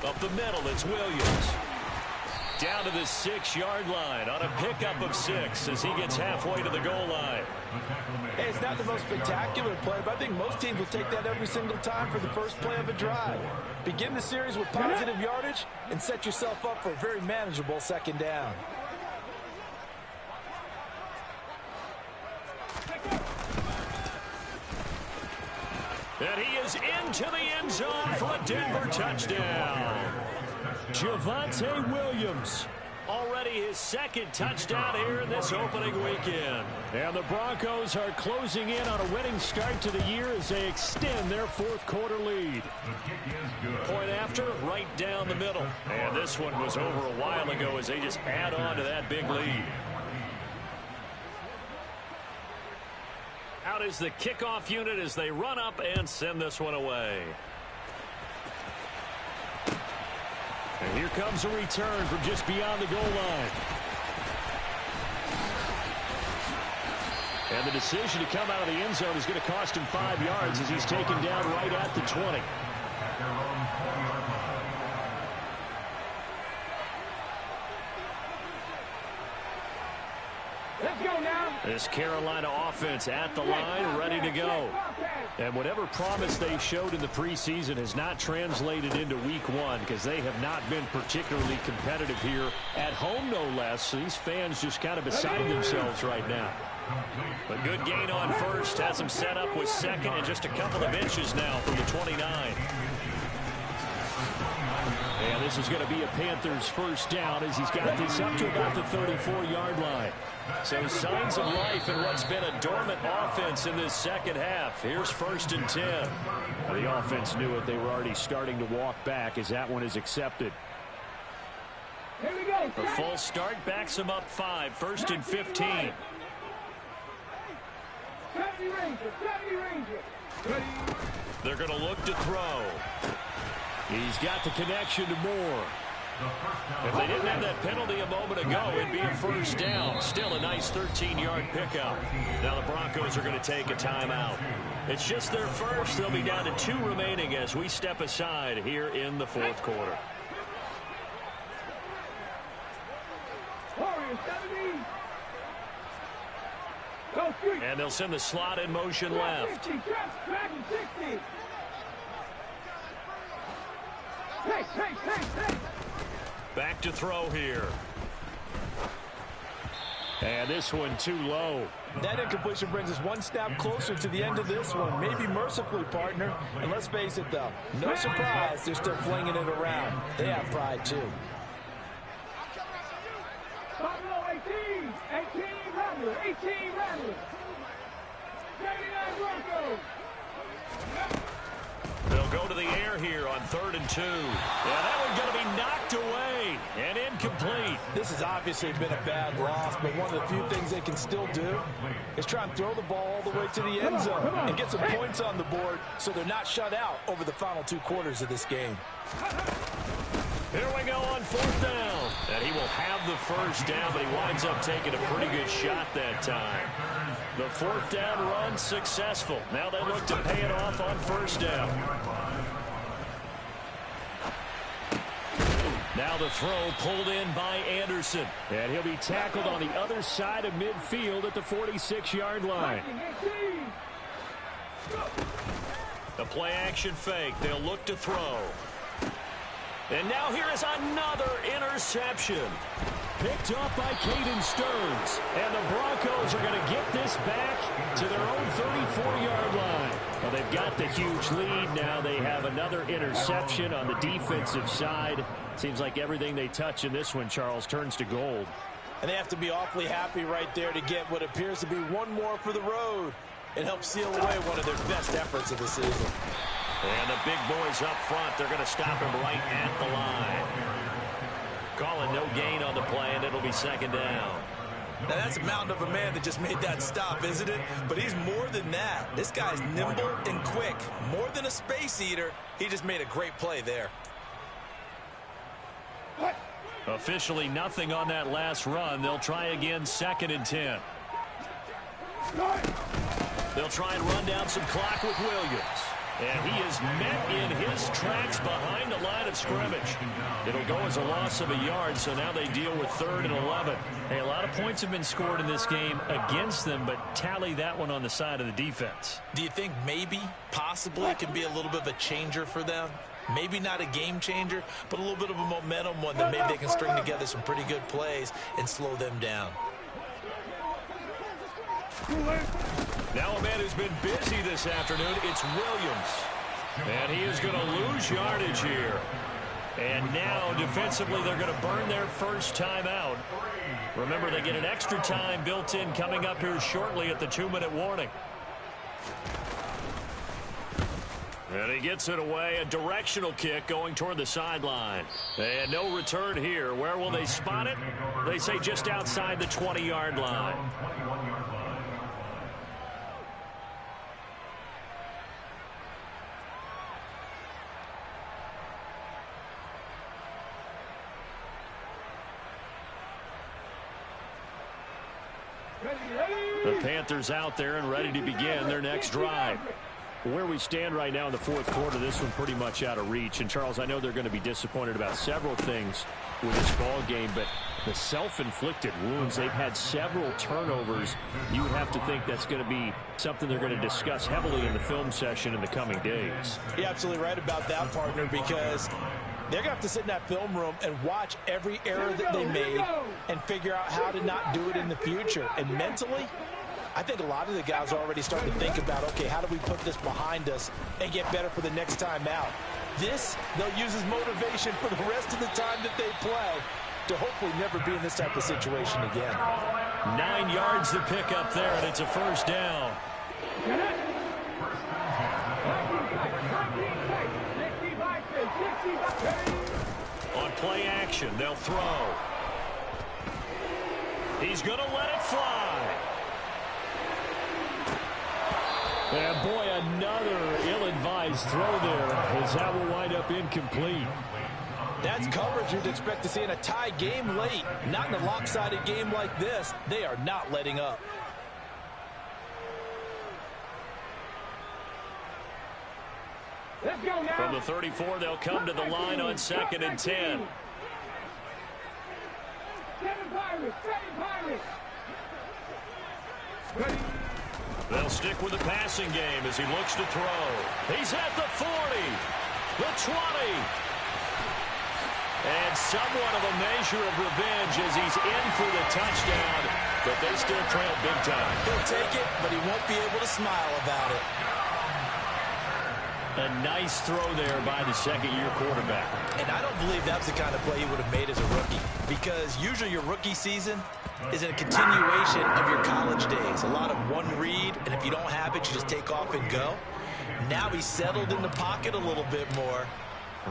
Up the middle, it's Williams. Down to the 6-yard line on a pickup of 6 as he gets halfway to the goal line. Hey, it's not the most spectacular play, but I think most teams will take that every single time for the first play of a drive. Begin the series with positive yardage and set yourself up for a very manageable second down. And he is into the end zone for a Denver touchdown. Javonte Williams. Already his second touchdown here in this opening weekend. And the Broncos are closing in on a winning start to the year as they extend their fourth quarter lead. Point after, right down the middle. And this one was over a while ago as they just add on to that big lead. Out is the kickoff unit as they run up and send this one away. And here comes a return from just beyond the goal line. And the decision to come out of the end zone is going to cost him 5 yards as he's taken down right at the 20. Let's go now. This Carolina offense at the line, ready to go. And whatever promise they showed in the preseason has not translated into week one because they have not been particularly competitive here at home, no less. So these fans just kind of beside themselves right now. But good gain on first, has him set up with second and just a couple of inches now from the 29. And this is going to be a Panthers first down as he's got this up to about the 34-yard line. So signs of life in what's been a dormant offense in this second half. Here's 1st and 10. The offense knew it. They were already starting to walk back as that one is accepted. Here we go. The full start backs him up 5. 1st and 15. 70 Ranger. They're going to look to throw. He's got the connection to Moore. If they didn't have that penalty a moment ago, it'd be a first down. Still a nice 13-yard pickup. Now the Broncos are going to take a timeout. It's just their first. They'll be down to 2 remaining as we step aside here in the fourth quarter. And they'll send the slot in motion left. Back to throw here. And this one too low. That incompletion brings us one step closer to the end of this one. Maybe mercifully, partner. And let's face it, though. No surprise, they're still flinging it around. They have pride, too. 18 Rattlers. 39 Broncos. They'll go to the air here on 3rd and 2. Yeah, that one's going to be knocked away and incomplete. This has obviously been a bad loss, but one of the few things they can still do is try and throw the ball all the way to the end zone and get some points on the board so they're not shut out over the final 2 quarters of this game. Here we go on 4th down. And he will have the first down, but he winds up taking a pretty good shot that time. The 4th down run successful. Now they look to pay it off on 1st down. Now the throw pulled in by Anderson. And he'll be tackled on the other side of midfield at the 46-yard line. The play action fake. They'll look to throw. And now here is another interception. Picked off by Caden Stearns. And the Broncos are going to get this back to their own 34-yard line. Well, they've got the huge lead. Now they have another interception on the defensive side. Seems like everything they touch in this one, Charles, turns to gold. And they have to be awfully happy right there to get what appears to be one more for the road. It helps seal away one of their best efforts of the season. And the big boys up front, they're going to stop him right at the line. Calling no gain on the play, and it'll be second down. Now, that's a mountain of a man that just made that stop, isn't it? But he's more than that. This guy's nimble and quick. More than a space eater. He just made a great play there. Officially nothing on that last run. They'll try again, 2nd and 10. They'll try and run down some clock with Williams. And he is met in his tracks behind the line of scrimmage. It'll go as a loss of a yard, so now they deal with 3rd and 11. Hey, a lot of points have been scored in this game against them, but tally that one on the side of the defense. Do you think maybe, possibly, it can be a little bit of a changer for them? Maybe not a game changer, but a little bit of a momentum one that maybe they can string together some pretty good plays and slow them down. Now a man who's been busy this afternoon, it's Williams. And he is going to lose yardage here. And now, defensively, they're going to burn their first time out. Remember, they get an extra time built in coming up here shortly at the 2-minute warning. And he gets it away, a directional kick going toward the sideline. And no return here. Where will they spot it? They say just outside the 20-yard line. The Panthers out there and ready to begin their next drive. Where we stand right now in the 4th quarter, this one pretty much out of reach. And, Charles, I know they're going to be disappointed about several things with this ball game, but the self-inflicted wounds, they've had several turnovers. You would have to think that's going to be something they're going to discuss heavily in the film session in the coming days. You're absolutely right about that, partner, because they're going to have to sit in that film room and watch every error that they made and figure out how to not do it in the future. And mentally, I think a lot of the guys are already starting to think about, okay, how do we put this behind us and get better for the next time out? This, they'll use as motivation for the rest of the time that they play to hopefully never be in this type of situation again. 9 yards to pick up there, and it's a first down. On play action, they'll throw. He's going to let it fly. And boy, another ill-advised throw there as that will wind up incomplete. That's coverage you'd expect to see in a tie game late. Not in a lopsided game like this. They are not letting up. Let's go now. From the 34, they'll come to the line on 2nd and 10. They'll stick with the passing game as he looks to throw. He's at the 40, the 20. And somewhat of a measure of revenge as he's in for the touchdown, but they still trail big time. He'll take it, but he won't be able to smile about it. A nice throw there by the second-year quarterback. And I don't believe that's the kind of play he would have made as a rookie, because usually your rookie season is a continuation of your college days. A lot of one read, and if you don't have it, you just take off and go. Now he's settled in the pocket a little bit more,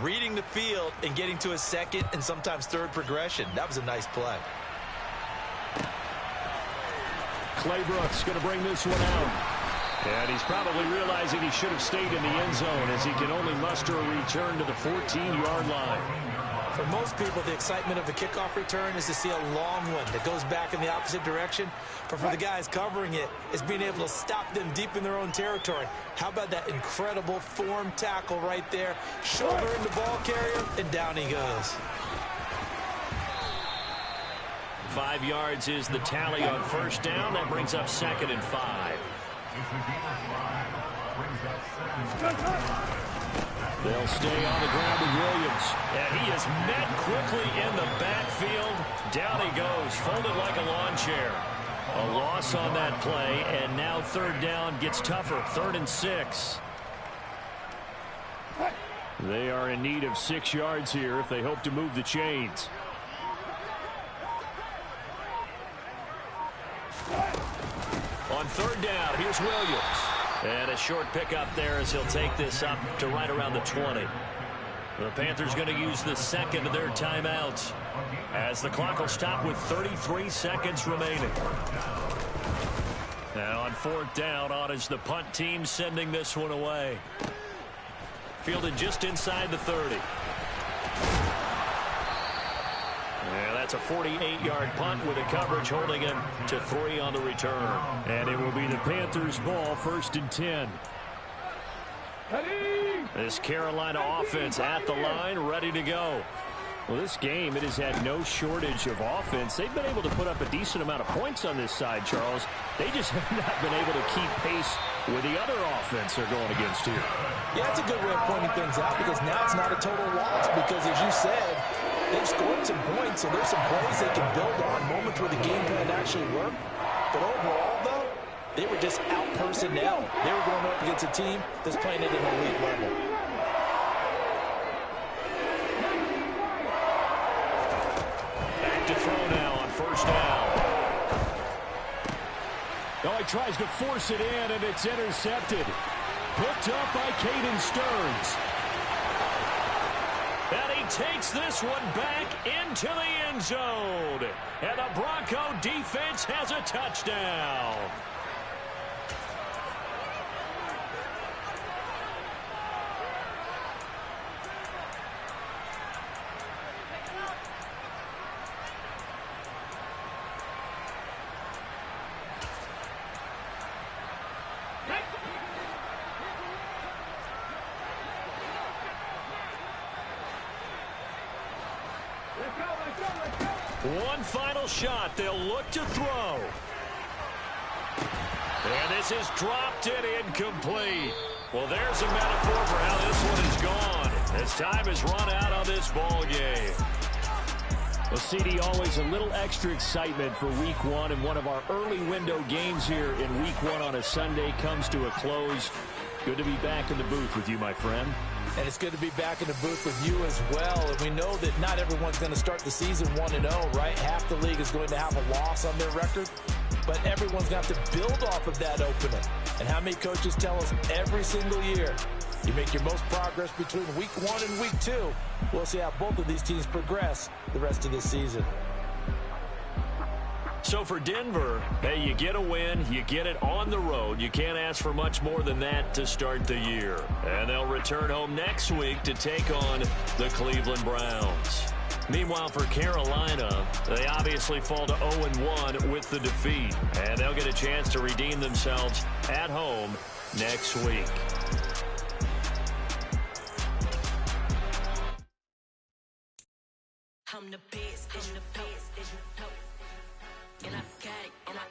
reading the field and getting to a second and sometimes third progression. That was a nice play. Clay Brooks going to bring this one out. And he's probably realizing he should have stayed in the end zone as he can only muster a return to the 14-yard line. For most people, the excitement of a kickoff return is to see a long one that goes back in the opposite direction. But for the guys covering it, it's being able to stop them deep in their own territory. How about that incredible form tackle right there? Shouldering the ball carrier, and down he goes. 5 yards is the tally on first down. That brings up 2nd and 5. They'll stay on the ground with Williams. And he is met quickly in the backfield. Down he goes, folded like a lawn chair. A loss on that play, and now 3rd down gets tougher. 3rd and 6. They are in need of 6 yards here if they hope to move the chains. On 3rd down, here's Williams. And a short pickup there as he'll take this up to right around the 20. The Panthers going to use the second of their timeouts as the clock will stop with 33 seconds remaining. Now on fourth down, on is the punt team sending this one away. Fielded just inside the 30. And that's a 48-yard punt with a coverage holding him to 3 on the return. And it will be the Panthers' ball, 1st and 10. This Carolina offense at the line, ready to go. Well, this game, it has had no shortage of offense. They've been able to put up a decent amount of points on this side, Charles. They just have not been able to keep pace with the other offense they're going against here. Yeah, that's a good way of pointing things out because now it's not a total loss because, as you said, they've scored some points, so there's some plays they can build on, moments where the game plan actually worked. But overall, though, they were just out personnel. They were going up against a team that's playing at an elite level. Back to throw now on 1st down. Oh, he tries to force it in, and it's intercepted. Picked up by Caden Stearns. And he takes this one back into the end zone. And the Bronco defense has a touchdown. One final shot. They'll look to throw. And this is dropped and incomplete. Well, there's a metaphor for how this one is gone. As time has run out on this ball game. Well, CD, always a little extra excitement for Week 1, and one of our early window games here in Week 1 on a Sunday comes to a close. Good to be back in the booth with you, my friend. And it's good to be back in the booth with you as well. And we know that not everyone's going to start the season 1-0, right? Half the league is going to have a loss on their record. But everyone's got to build off of that opening. And how many coaches tell us every single year, you make your most progress between Week 1 and Week 2. We'll see how both of these teams progress the rest of this season. So for Denver, hey, you get a win, you get it on the road. You can't ask for much more than that to start the year. And they'll return home next week to take on the Cleveland Browns. Meanwhile, for Carolina, they obviously fall to 0-1 with the defeat. And they'll get a chance to redeem themselves at home next week. I'm the best, I'm the best, as you know. And I got it, on my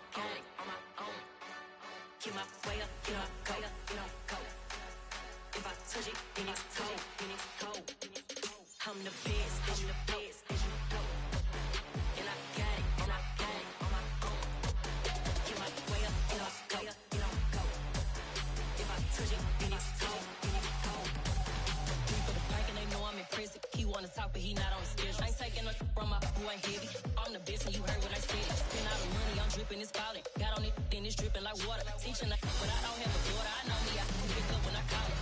own. Get my way up, get my go, go. If I touch it, then it's cold, I'm the best, as you know. And I got it, on my own. Get my way up, get my go. If I touch it, then it's cold, Three for the bank and they know I'm impressive. He wanna talk, but he not on the schedule. I ain't taking a from my boy heavy. I'm the best and you heard what I said. Spend all the money, I'm dripping, it's falling. Got on it, then it's dripping like water. Teaching but I don't have a daughter. I know me, I can pick up when I call it.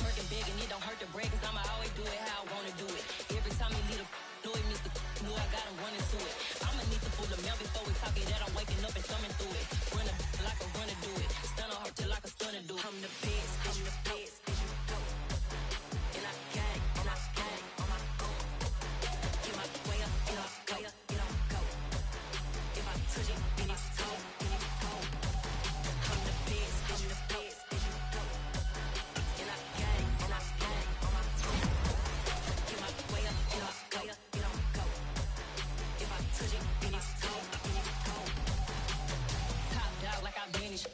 Working big and it don't hurt to break, cause I'ma always do it how I wanna do it. Every time he lead a know it, Mr. Know I got him running to it. I'ma need to pull the mail before we talk it that I'm waking up and thumbing through it. Run a like a runner do it. Stun on her till like a stunner do it. I'm the best, I'm the best, as you know. And I got it, on my own. Get my way up, get my go. If I touch it, then it's cold, I'm the best, as you know. And I got it, on my own. Get my way up, get my go. If I touch it, then it's cold, Top dog like I vanish.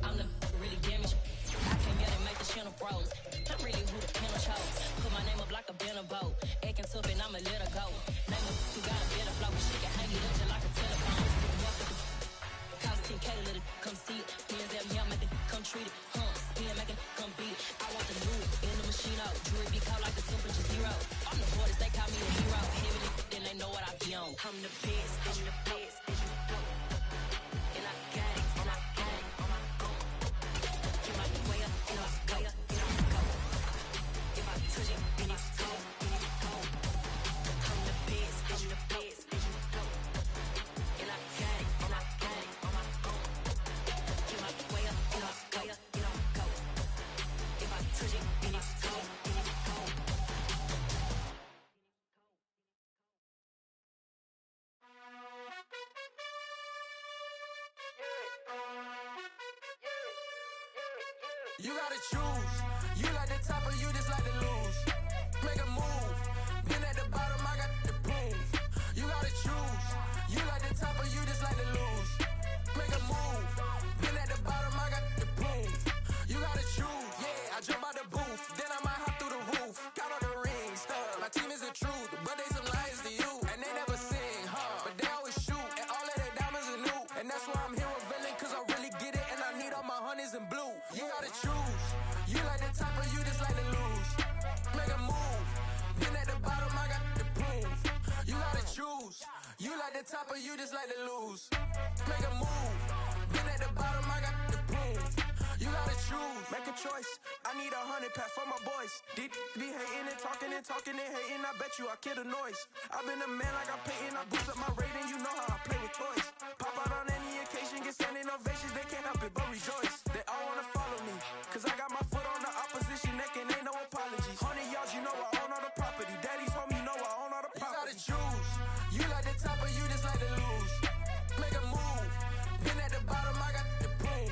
I'm the really damaged. I came here to make the channel froze. I'm really who the panel chose. Put my name up like a banner boat. Acting tough and I'ma let her go. Name her who got a better flow. She can hang it up just like a telephone. Cost 10K to let it come see it. Hands at me, I make it come treat it. Spin, make it come beat it. I want the new in the machine out. Jewelry be caught like the temperature 0. I'm the hardest, they call me a hero. Heavily, then they know what I be on. I'm the best, I'm the best, as you know. And I got it, on my own. Get my way You gotta choose. You like the top or you just like to lose. Make a move. Been at the bottom, I got the proof. You gotta choose. You like the top or you just like to lose. Make a move. Been at the bottom, I got the proof. You gotta choose. Yeah, I jump out the booth. Then I might hop through the roof. Count all the rings, stuff. My team is the truth, but they some liars to you. And they never sing, but they always shoot. And all of their diamonds are new. And that's why I'm here revealing, cause I really get it. And I need all my honeys in blue. You gotta choose. You like the top or you just like to lose. Make a move. Been at the bottom, I got the proof. You gotta choose. You like the top or you just like to lose. Make a move. Been at the bottom, I got the proof. You gotta choose. Make a choice. I need 100 pack for my boys. Be hating and talking and talking and hating. I bet you I kill the noise. I've been a man like I'm Peyton. I boost up my rating. You know how I play with toys. Pop out on any occasion, get standing ovations. They can't help it but rejoice. They all wanna follow me, cause I got